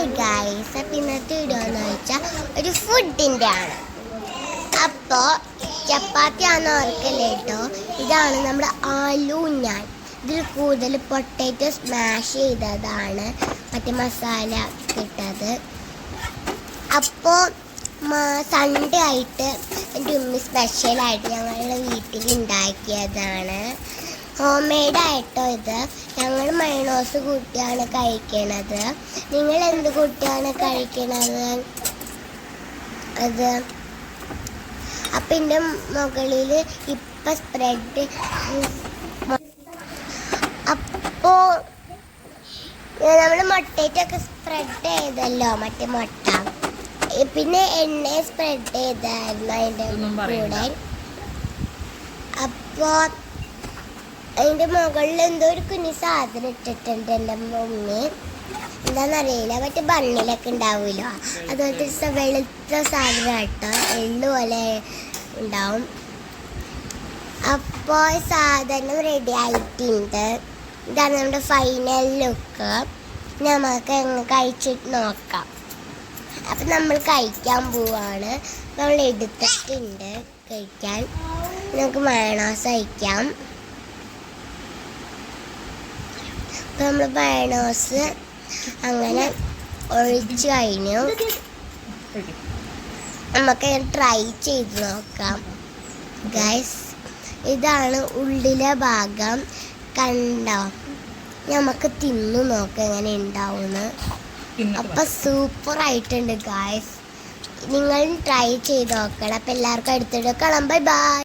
Hi guys, അപ്പം ഇന്നത്തെ video എന്ന് വെച്ചാൽ ഒരു ഫുഡിൻ്റെ ആണ്. അപ്പോൾ ചപ്പാത്തിയാണെന്ന് ഓർക്കല്ലേ കേട്ടോ. ഇതാണ് നമ്മുടെ ആലു ഞാൻ. ഇതിൽ കൂടുതൽ പൊട്ടാറ്റോ സ്മാഷ് ചെയ്തതാണ്, മറ്റേ മസാല ഇട്ടത്. അപ്പോൾ സൺഡേ ആയിട്ട് എൻ്റെ ഉമ്മി സ്പെഷ്യലായിട്ട് ഞങ്ങളുടെ വീട്ടിൽ ഉണ്ടാക്കിയതാണ്. ഹോം മെയ്ഡായിട്ടോ ഇത്. ഞങ്ങൾ മയോണൈസ് കൂട്ടിയാണ് കഴിക്കണത്. നിങ്ങൾ എന്ത് കൂട്ടിയാണ് കഴിക്കണത്? അത് അപ്പം എൻ്റെ മുകളിൽ ഇപ്പം സ്പ്രെഡ്. അപ്പോൾ നമ്മൾ മുട്ടയൊക്കെ സ്പ്രെഡ് ചെയ്തല്ലോ, മറ്റേ മുട്ട. പിന്നെ എണ്ണ സ്പ്രെഡ് ചെയ്തായിരുന്നു അതിൻ്റെ കൂടെ. അപ്പോൾ അതിൻ്റെ മുകളിൽ എന്തോ ഒരു കുഞ്ഞി സാധനം ഇട്ടിട്ടുണ്ട് എൻ്റെ മമ്മി. എന്താണെന്നറിയില്ല, മറ്റേ ബണ്ണിലൊക്കെ ഉണ്ടാവുമല്ലോ, അതുപോലത്തെ വെളുത്ത സാധനം കേട്ടോ, എള്ളു പോലെ ഉണ്ടാവും. അപ്പോൾ സാധനം റെഡി ആയിട്ടുണ്ട്. ഇതാണ് നമ്മുടെ ഫൈനൽ ലുക്ക്. നമുക്ക് കഴിച്ചിട്ട് നോക്കാം. അപ്പം നമ്മൾ കഴിക്കാൻ പോവാണ്. നമ്മൾ എടുത്തിട്ടുണ്ട് കഴിക്കാൻ. നമുക്ക് മയോണൈസ് കഴിക്കാം. അപ്പം നമ്മൾ മയോണൈസ് അങ്ങനെ ഒഴിച്ച് കഴിഞ്ഞു. നമുക്ക് ട്രൈ ചെയ്ത് നോക്കാം ഗൈസ്. ഇതാണ് ഉള്ളിലെ ഭാഗം, കണ്ടോ? നമുക്ക് തിന്നു നോക്കാം എങ്ങനെ ഉണ്ടാവുമെന്ന്. അപ്പം സൂപ്പറായിട്ടുണ്ട് ഗൈസ്. നിങ്ങൾ ട്രൈ ചെയ്ത് നോക്കണം. അപ്പം എല്ലാവർക്കും അടുത്തിട്ട് കാണാം. Bye bye.